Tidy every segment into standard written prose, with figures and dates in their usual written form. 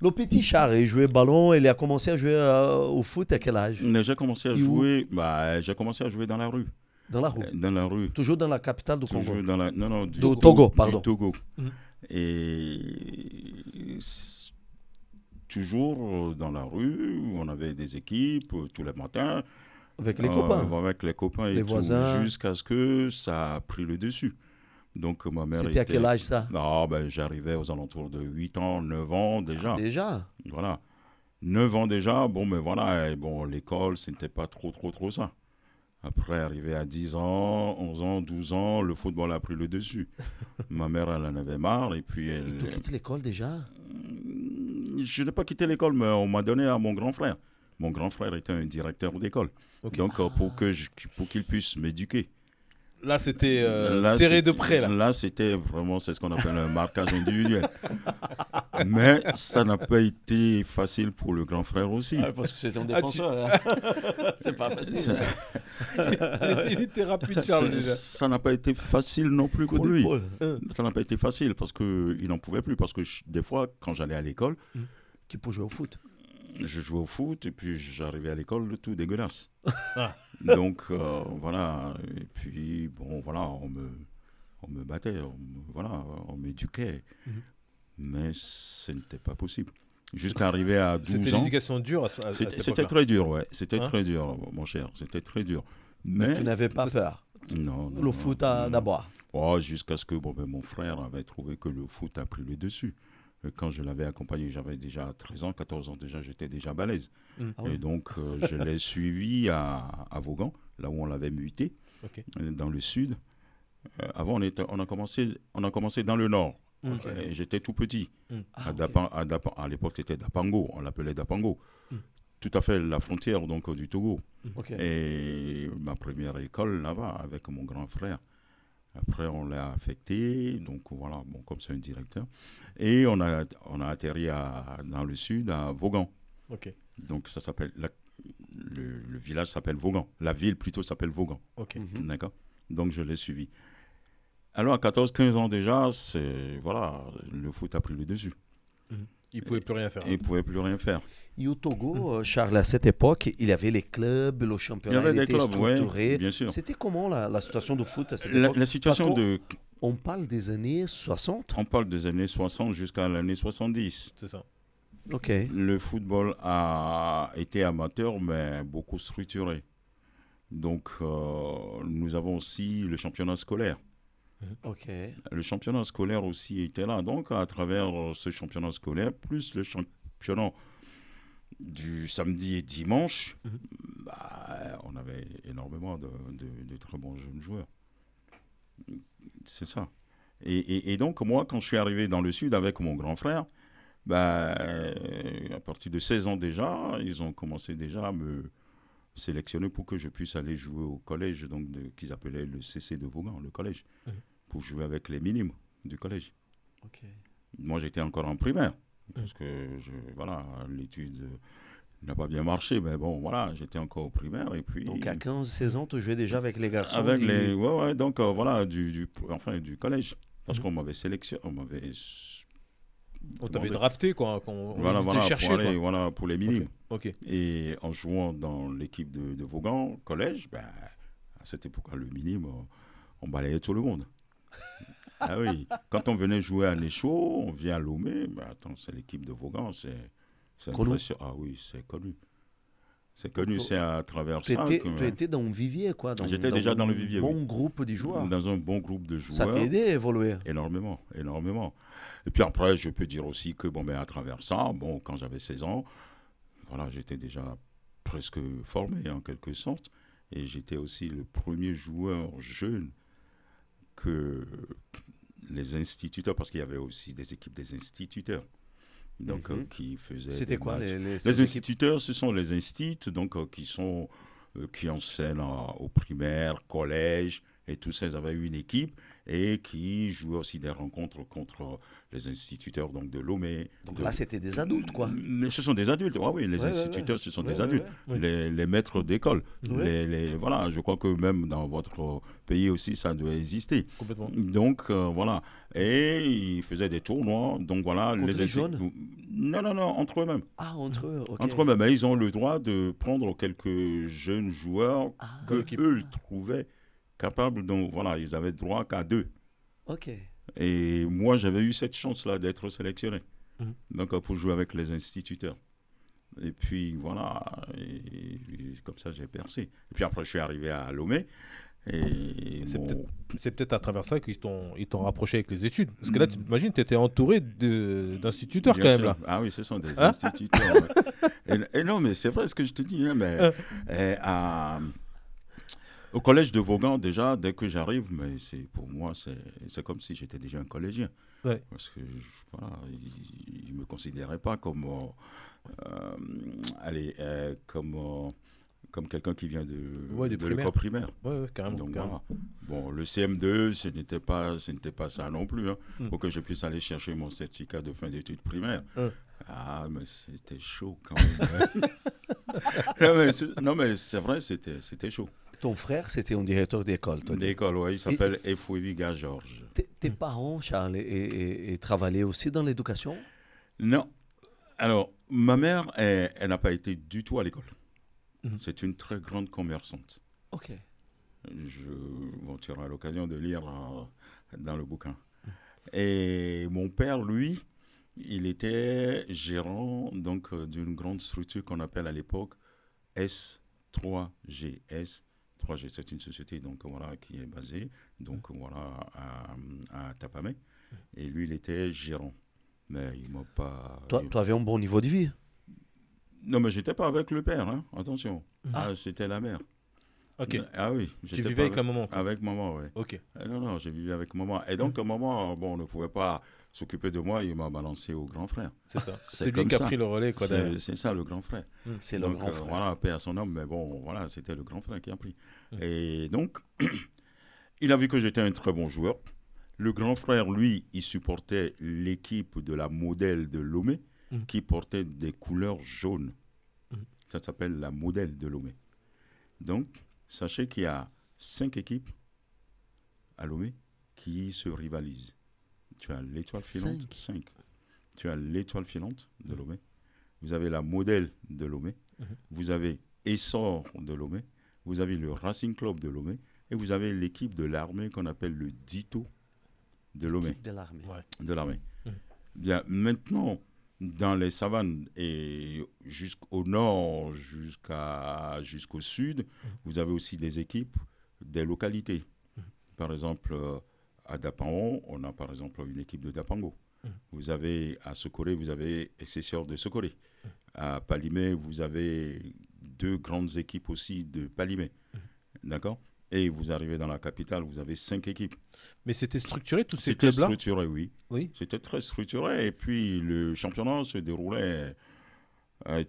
Le petit Charles, il jouait ballon, il a commencé à jouer au foot à quel âge? Mais j'ai commencé à jouer dans la rue. Dans la rue. Dans la rue. Toujours dans la capitale du Congo. Toujours dans la. Non, non, Togo, pardon. Du Togo. Mhm. Et toujours dans la rue, on avait des équipes tous les matins. Avec les copains. Avec les copains Les et voisins. tout, jusqu'à ce que ça a pris le dessus. Donc ma mère C'était à quel âge ça? Ah, ben, j'arrivais aux alentours de 8 ans, 9 ans déjà. Déjà? Voilà. 9 ans déjà, bon, mais voilà, et bon, l'école, ce n'était pas trop ça. Après, arrivé à 10 ans, 11 ans, 12 ans, le football a pris le dessus. Ma mère, elle en avait marre, et puis elle... Tu quittes l'école déjà? Je n'ai pas quitté l'école, mais on m'a donné à mon grand frère. Mon grand frère était un directeur d'école. Ok. Donc, pour qu'il puisse m'éduquer. Là, c'était Là, serré c'était- de près. Là. Là, c'était vraiment, c'est ce qu'on appelle un marquage individuel. Mais ça n'a pas été facile pour le grand frère aussi. Parce que c'était un défenseur, C'est pas facile. Ça- Il était rapide, Charles, déjà. Ça n'a pas été facile non plus pour lui. d'épaule. Ça n'a pas été facile parce qu'il n'en pouvait plus. Parce que des fois, quand j'allais à l'école, Qui peut jouer au foot? je jouais au foot et puis j'arrivais à l'école tout dégueulasse. Ah. Donc voilà. Et puis bon, voilà, on me battait, on m'éduquait. Mhm. Mais ce n'était pas possible. Jusqu'à arriver à 12 C'était ans. l'éducation dure à cette C'était époque-là. très dur, ouais. C'était Hein? très dur, mon cher. C'était très dur. Mais Tu n'avais pas peur. non, non, Le non, foot non. d'abord. Oh, jusqu'à ce que mon frère avait trouvé que le foot a pris le dessus. Et quand je l'avais accompagné, j'avais déjà 13 ans, 14 ans déjà, j'étais déjà balèze. Ah oui. Et donc, je l'ai suivi à Vaughan, là où on l'avait muté, Ok. dans le sud. Avant, on a commencé dans le nord. Ok. Et j'étais tout petit. Ah, ok. À l'époque, c'était Dapango, on l'appelait Dapango. Mm. Tout à fait la frontière donc, du Togo. Ok. Et ma première école là-bas avec mon grand frère. Après, on l'a affecté, donc voilà, bon, comme c'est un directeur. Et on a atterri dans le sud, à Vaughan. Ok. Donc ça s'appelle, le village s'appelle Vaughan. La ville plutôt s'appelle Vaughan. Ok. D'accord. Donc je l'ai suivi. Alors à 14-15 ans déjà, voilà, le foot a pris le dessus. Il pouvait plus rien faire. Et il ne pouvait plus rien faire. Et au Togo, Charles, à cette époque, il y avait les clubs, le Il y championnat avait des était clubs, oui, structuré. bien sûr. C'était comment la situation de foot à cette La époque? situation Parce de... On parle des années 60. On parle des années 60 jusqu'à l'année 70. C'est ça. Ok. Le football a été amateur, mais beaucoup structuré. Donc, nous avons aussi le championnat scolaire. Ok. Le championnat scolaire aussi était là. Donc, à travers ce championnat scolaire, plus le championnat du samedi et dimanche, on avait énormément de très bons jeunes joueurs. C'est ça. Et donc, moi, quand je suis arrivé dans le Sud avec mon grand frère, à partir de 16 ans déjà, ils ont commencé déjà à me sélectionner pour que je puisse aller jouer au collège, donc qu'ils appelaient le CC de Vaughan, le collège, pour jouer avec les minimes du collège. Ok. Moi, j'étais encore en primaire, parce que l'étude n'a pas bien marché, mais bon, voilà, j'étais encore au primaire. Et puis, Donc à 15-16 ans, tu jouais déjà avec les garçons avec du- les, ouais, donc voilà, du collège, parce qu'on m'avait sélectionné, On t'avait drafté, quoi. On voilà, t'était cherché, pour aller, quoi. voilà, pour les minimes. Ok. Et en jouant dans l'équipe de Vaughan, collège, à cette époque-là, le minime, on balayait tout le monde. Ah oui, quand on venait jouer à Néchaud, on vient à Lomé, attends, c'est l'équipe de Vaughan, c'est Connu. impressionnant. Ah oui, c'est connu. C'est connu, Donc, c'est à travers Tu ça étais, que... tu étais dans le vivier, quoi. J'étais déjà dans le vivier, Un bon oui. groupe de joueurs. Dans un bon groupe de Ça joueurs. t'a aidé à évoluer. Énormément, énormément. Et puis après, je peux dire aussi que à travers ça, quand j'avais 16 ans, voilà, j'étais déjà presque formé en quelque sorte. Et j'étais aussi le premier joueur jeune que les instituteurs, parce qu'il y avait aussi des équipes des instituteurs, donc qui faisaient. C'était des quoi matchs. ces Les équipes? instituteurs, ce sont les instituts donc qui enseignent au primaire, collège Et tous ces avaient une équipe et qui jouaient aussi des rencontres contre les instituteurs donc de Lomé. Donc là, c'était des adultes, quoi. Mais ce sont des adultes, oui, les instituteurs, ce sont des adultes. Les maîtres d'école. Voilà, je crois que même dans votre pays aussi, ça doit exister. Complètement. Donc, voilà. Et ils faisaient des tournois. Donc, voilà. Contre les jeunes ? Non, entre eux-mêmes. Ah, entre eux, ok. Entre eux-mêmes. Et ils ont le droit de prendre quelques jeunes joueurs que eux trouvaient capables. Donc, voilà, ils avaient droit qu'à 2. Ok. Et moi, j'avais eu cette chance-là d'être sélectionné. Donc, pour jouer avec les instituteurs. Et puis, voilà. Et comme ça, j'ai percé. Et puis après, je suis arrivé à Lomé. Et c'est peut-être à travers ça qu'ils t'ont rapproché avec les études. Parce que là, tu imagines, tu étais entouré d'instituteurs quand même. Là. Ah oui, ce sont des instituteurs. Et non, mais c'est vrai ce que je te dis. Hein, mais, au collège de Vaughan, déjà, dès que j'arrive, mais pour moi, c'est comme si j'étais déjà un collégien. Ouais. Parce que voilà, ils ne me considéraient pas comme... comme quelqu'un qui vient de l'école primaire. Oui, carrément. Donc, carrément. voilà. Bon, le CM2, ce n'était pas ça non plus. Hein, pour que je puisse aller chercher mon certificat de fin d'études primaires. Ah, mais c'était chaud quand même. non, mais c'est vrai, c'était chaud. Ton frère, c'était un directeur d'école, toi? D'école, oui. Il s'appelle Efouéviga Georges. Tes parents, Charles, et travaillaient aussi dans l'éducation? Non. Alors, ma mère, elle n'a pas été du tout à l'école. C'est une très grande commerçante. Ok. Tu auras l'occasion de lire dans le bouquin. Et mon père, lui, il était gérant donc, d'une grande structure qu'on appelle à l'époque S3G. S3G, c'est une société donc, voilà, qui est basée donc, voilà, à Tapamé. Et lui, il était gérant. Mais il m'a pas... Toi, tu avais un bon niveau de vie? Non, mais j'étais pas avec le père, hein. Attention. C'était la mère. Ok. Ah oui. Tu vivais avec la maman? Avec maman, oui. Ok. Non, j'ai vécu avec maman. Et donc, maman, bon, ne pouvait pas s'occuper de moi, il m'a balancé au grand frère. C'est ça. C'est lui qui a pris le relais, quoi. C'est ça, le grand frère. C'est le grand frère. Voilà, paix à son âme, mais bon, voilà, c'était le grand frère qui a pris. Et donc, il a vu que j'étais un très bon joueur. Le grand frère, lui, il supportait l'équipe de la modèle de Lomé, qui portait des couleurs jaunes. Ça s'appelle la modèle de Lomé. Donc, sachez qu'il y a 5 équipes à Lomé qui se rivalisent. Tu as l'étoile filante, 5. Tu as l'étoile filante de Lomé. Vous avez la modèle de Lomé. Vous avez Essor de Lomé. Vous avez le Racing Club de Lomé. Et vous avez l'équipe de l'armée qu'on appelle le Dito de Lomé. De l'armée. Ouais. De l'armée. Bien, maintenant, dans les savanes et jusqu'au nord, jusqu'au sud, vous avez aussi des équipes, des localités. Par exemple, à Dapango, on a par exemple une équipe de Dapango. Vous avez à Sokoré, vous avez Excesseur de Sokoré. À Palimé, vous avez 2 grandes équipes aussi de Palimé. D'accord ? Et vous arrivez dans la capitale, vous avez 5 équipes. Mais c'était structuré, tous ces clubs-là ? C'était structuré, oui. C'était très structuré. Et puis, le championnat se déroulait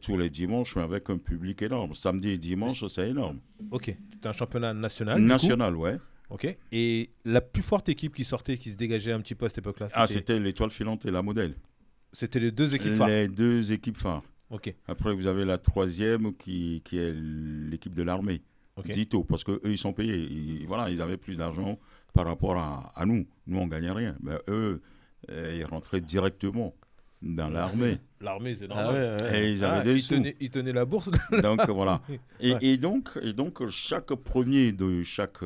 tous les dimanches, mais avec un public énorme. Samedi et dimanche, c'est énorme. Ok. C'était un championnat national. National, ouais. Ok. Et la plus forte équipe qui sortait, qui se dégageait un petit peu à cette époque-là, c'était l'étoile filante et la modèle. C'était les 2 équipes phares. Les 2 équipes phares. Ok. Après, vous avez la 3e qui est l'équipe de l'armée. Okay. Dito, parce qu'eux, ils sont payés. Ils avaient plus d'argent par rapport à nous. Nous, on ne gagnait rien. Mais eux, ils rentraient directement dans l'armée. L'armée, c'est normal. Et ils avaient des sous. Ils tenaient la bourse. Donc, voilà. Et donc, chaque premier de chaque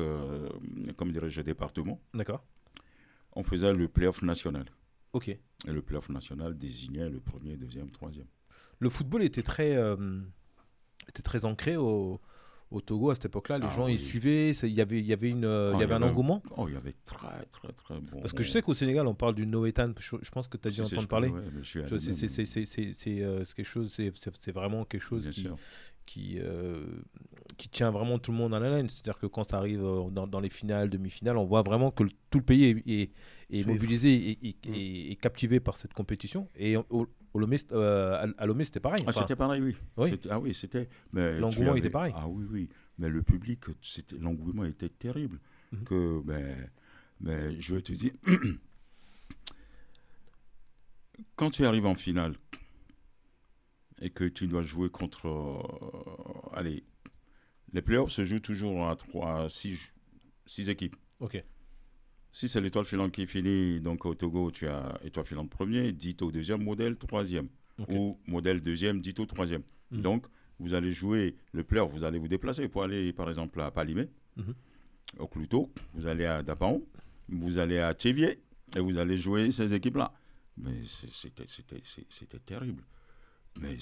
département, on faisait le play-off national. Ok. Et le play-off national désignait le premier, deuxième, troisième. Le football était très ancré au Togo à cette époque-là, les gens ils suivaient, il y avait un engouement. Il y avait très très bon. Parce que je sais qu'au Sénégal on parle du Noétan, je pense que tu as dû entendre parler. C'est quelque chose, c'est vraiment quelque chose qui tient vraiment tout le monde en haleine. C'est-à-dire que quand ça arrive dans les finales, demi-finales, on voit vraiment que tout le pays est mobilisé et captivé par cette compétition. Et à Lomé, c'était pareil. C'était pareil, oui. L'engouement était pareil. Ah oui. Mais le public, l'engouement était terrible. que mais je vais te dire, quand tu arrives en finale et que tu dois jouer contre... allez, les playoffs se jouent toujours à 6 équipes. Ok. Si c'est l'étoile filante qui finit, donc au Togo, tu as étoile filante premier, Dito deuxième, modèle troisième. Okay. Ou modèle deuxième, Dito troisième. Donc, vous allez jouer le playoff, vous allez vous déplacer pour aller, par exemple, à Palimé, au Clouto, vous allez à Dapaon, vous allez à Tchévier, et vous allez jouer ces équipes-là. Mais c'était terrible. Mais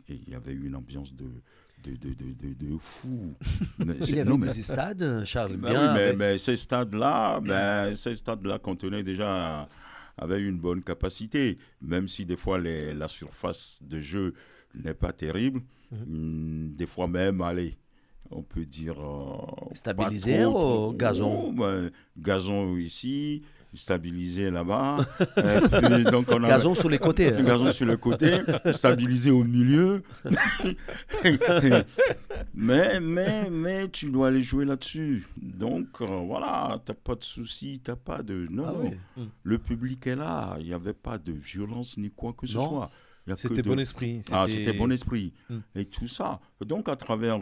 il y avait eu une ambiance de fou. Il y avait des stades, Charles. Mais ces stades-là, contenaient déjà, avaient une bonne capacité. Même si des fois la surface de jeu n'est pas terrible, des fois même, on peut dire... stabilisé au gazon. Gazon ici... stabilisé là-bas. Donc on a gazon sur les côtés. Gazon sur les côtés, stabilisé au milieu. mais tu dois aller jouer là-dessus. Donc voilà, t'as pas de soucis, t'as pas de... Non. Le public est là, il n'y avait pas de violence ni quoi que ce soit. C'était bon esprit. C'était bon esprit. Et tout ça. Donc à travers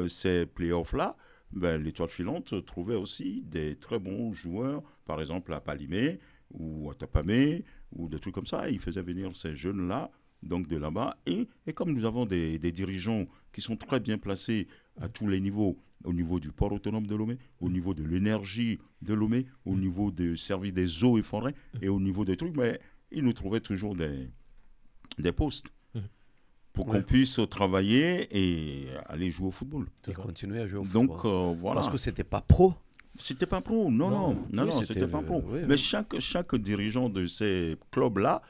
ces playoffs-là, l'étoile filante trouvait aussi des très bons joueurs, par exemple à Palimé ou à Tapamé ou des trucs comme ça. Ils faisaient venir ces jeunes-là, donc de là-bas. Et comme nous avons des dirigeants qui sont très bien placés à tous les niveaux, au niveau du port autonome de Lomé, au niveau de l'énergie de Lomé, au niveau du service des eaux et forêts et au niveau des trucs, mais ils nous trouvaient toujours des postes. Pour qu'on puisse travailler et aller jouer au football. Et continuer à jouer au football. Donc, voilà. Parce que c'était pas pro. C'était pas pro, non, c'était pas pro. Mais chaque dirigeant de ces clubs-là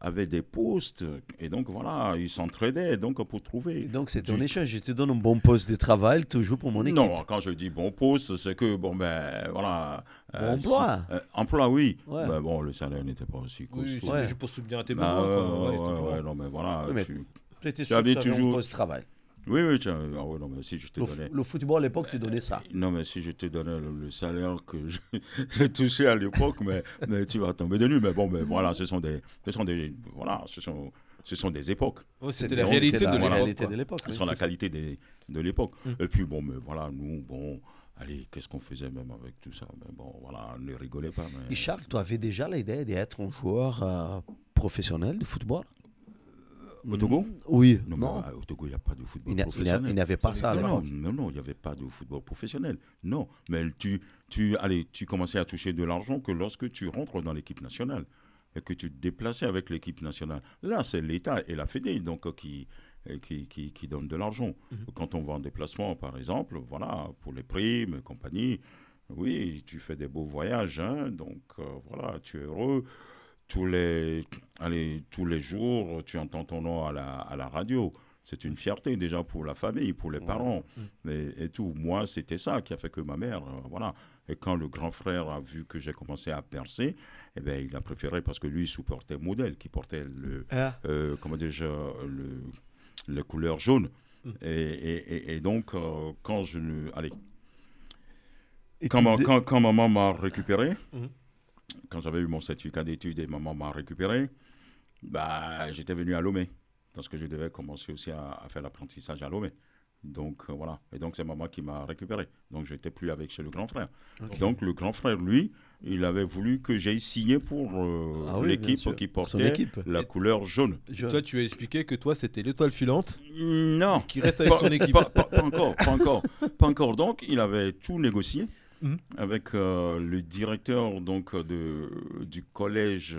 avait des postes. Et donc, voilà, ils s'entraidaient donc, pour trouver. Et donc, c'est un échange. Je te donne un bon poste de travail, tu joues pour mon équipe. Non, quand je dis bon poste, c'est que, voilà... Bon emploi. Emploi, oui. Ouais. Mais bon, le salaire n'était pas aussi costaud. Oui, c'était juste pour soutenir tes besoins. Non, mais voilà, tu étais sûr que tu avais un poste de travail. Oui, non, mais si je te donnais... Le football à l'époque, tu donnais ça. Non, mais si je te donnais le salaire que j'ai touché à l'époque, mais tu vas tomber de nu. Mais bon, voilà, ce sont des époques. Oh, c'était la réalité de l'époque. Ce sont la qualité de l'époque. Et puis, bon, mais voilà, nous, allez, qu'est-ce qu'on faisait même avec tout ça? Mais bon, voilà, on ne rigolait pas. Mais... Et Charles, tu avais déjà l'idée d'être un joueur professionnel de football? Au Togo? Oui. Non. Au Togo, il n'y a pas de football professionnel. Il n'y avait pas ça. Non, il n'y avait pas de football professionnel. Non, mais tu commençais à toucher de l'argent que lorsque tu rentres dans l'équipe nationale et que tu te déplaçais avec l'équipe nationale. Là, c'est l'État et la Fédé donc, qui donnent de l'argent. Quand on va en déplacement, par exemple, voilà, pour les primes et compagnie, oui, tu fais des beaux voyages, hein, donc voilà, tu es heureux. Tous les jours, tu entends ton nom à la radio. C'est une fierté déjà pour la famille, pour les parents et tout. Moi, c'était ça qui a fait que ma mère, voilà. Et quand le grand frère a vu que j'ai commencé à percer, eh bien, il a préféré, parce que lui, il supportait modèle, qui portait les couleurs jaunes. Et donc, quand quand maman m'a récupéré, quand j'avais eu mon certificat d'études et maman m'a récupéré, j'étais venu à Lomé, parce que je devais commencer aussi à faire l'apprentissage à Lomé. Donc, voilà. Et donc, c'est maman qui m'a récupéré. Donc, je n'étais plus chez le grand frère. Okay. Donc, le grand frère, lui, il avait voulu que j'aille signer pour l'équipe qui portait la couleur jaune. Toi, tu as expliqué que toi, c'était l'étoile filante. Non. Qui reste avec son équipe. Pas encore. Donc, il avait tout négocié avec le directeur donc, du collège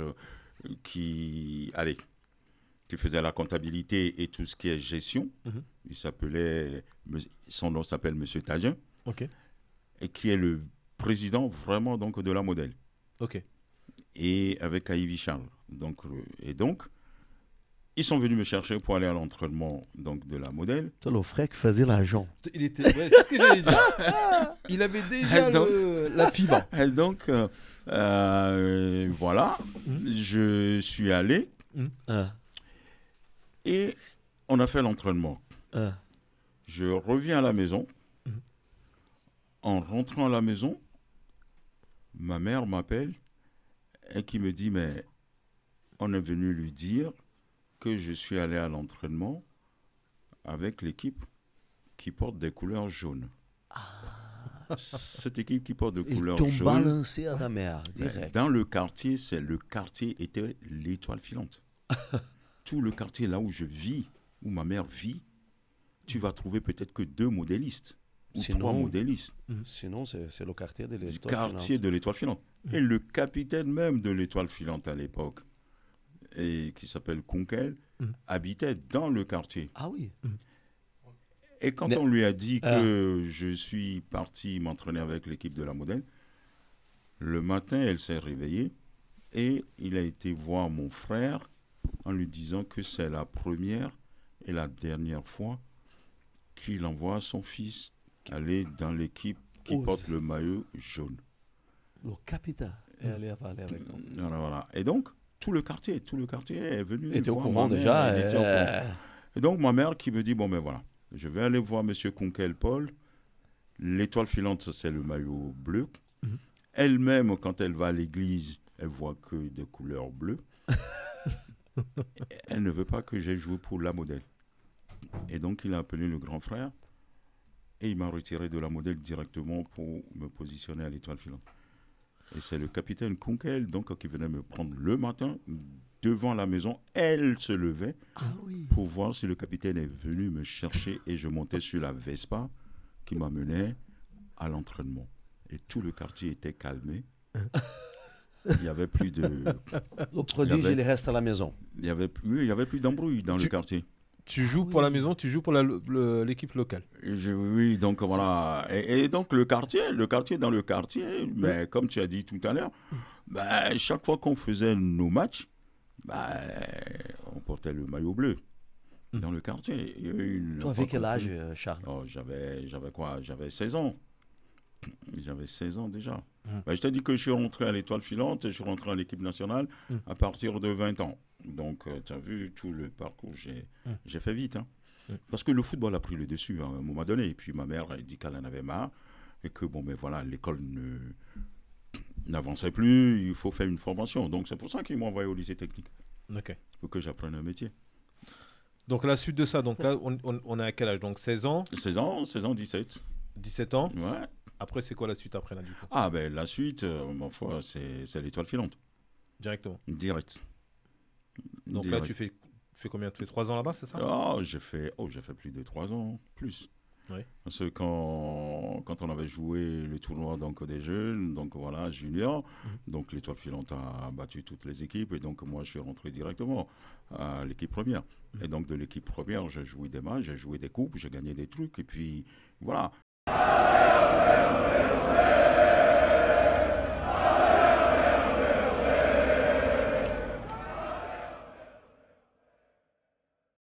qui faisait la comptabilité et tout ce qui est gestion. Son nom s'appelle M. Tadien. Okay. Et qui est le président vraiment donc, de la modèle. Okay. Et avec Aïvi Charles. Donc, ils sont venus me chercher pour aller à l'entraînement donc, de la modèle. C'est le frère qui faisait l'agent. C'est ce que j'allais dire. Il avait déjà la fibre. Et donc, voilà, je suis allé et on a fait l'entraînement. Je reviens à la maison. En rentrant à la maison, ma mère m'appelle et qui me dit, mais on est venu lui dire que je suis allé à l'entraînement avec l'équipe qui porte des couleurs jaunes. Cette équipe qui porte des couleurs jaunes. Ils t'ont balancé à ta mère, direct. Dans le quartier, le quartier était l'Étoile filante. Tout le quartier, là où je vis, où ma mère vit, tu vas trouver peut-être que 2 modélistes ou 3 modélistes. Sinon, c'est le quartier de l'Étoile filante. Le quartier de l'Étoile filante. Et le capitaine même de l'Étoile filante à l'époque, et qui s'appelle Kunkel, habitait dans le quartier. Ah oui. Et quand on lui a dit que je suis parti m'entraîner avec l'équipe de la Modène, le matin, elle s'est réveillée et il a été voir mon frère en lui disant que c'est la première et la dernière fois qu'il envoie son fils aller dans l'équipe qui porte le maillot jaune. Le capitaine est allé parler avec toi. Voilà. Et donc, tout le quartier est venu. Il était au courant déjà. Et donc, ma mère qui me dit, bon, ben voilà, je vais aller voir M. Kunkel Paul. L'Étoile filante, c'est le maillot bleu. Elle-même, quand elle va à l'église, elle voit que des couleurs bleues. Elle ne veut pas que j'aie joué pour la Modèle. Et donc, il a appelé le grand frère et il m'a retiré de la Modèle directement pour me positionner à l'Étoile filante. Et c'est le capitaine Kunkel donc, qui venait me prendre le matin devant la maison. Elle se levait pour voir si le capitaine est venu me chercher et je montais sur la Vespa qui m'amenait à l'entraînement. Et tout le quartier était calmé. Il n'y avait plus de... Le prodige, il reste à la maison. Il n'y avait plus d'embrouille dans le quartier. Tu joues pour la maison, tu joues pour l'équipe locale. Oui, donc voilà. Et donc le quartier dans le quartier, mais comme tu as dit tout à l'heure, chaque fois qu'on faisait nos matchs, on portait le maillot bleu dans le quartier. Toi, avec quel âge, Charles? J'avais quoi? J'avais 16 ans. J'avais 16 ans déjà. Je t'ai dit que je suis rentré à l'Étoile filante et je suis rentré à l'équipe nationale à partir de 20 ans. Donc, tu as vu tout le parcours, j'ai fait vite. Parce que le football a pris le dessus à un moment donné. Et puis ma mère a dit qu'elle en avait marre et que l'école n'avançait plus, il faut faire une formation. Donc, c'est pour ça qu'ils m'ont envoyé au lycée technique. Pour que j'apprenne un métier. Donc, la suite de ça, donc là, on est à quel âge? Donc, 16 ans 16 ans, 17. 17 ans. Ouais. Après, c'est quoi la suite après là, du coup? La suite, ma foi, c'est l'Étoile filante. Directement. Direct. Donc là, tu fais combien? Tu fais 3 ans là-bas, c'est ça? J'ai fait plus de 3 ans, plus. Oui. Parce que quand on avait joué le tournoi donc, des jeunes, donc voilà, junior, donc l'Étoile filante a battu toutes les équipes et donc moi je suis rentré directement à l'équipe première. Et donc de l'équipe première, j'ai joué des matchs, j'ai joué des coupes, j'ai gagné des trucs et puis voilà.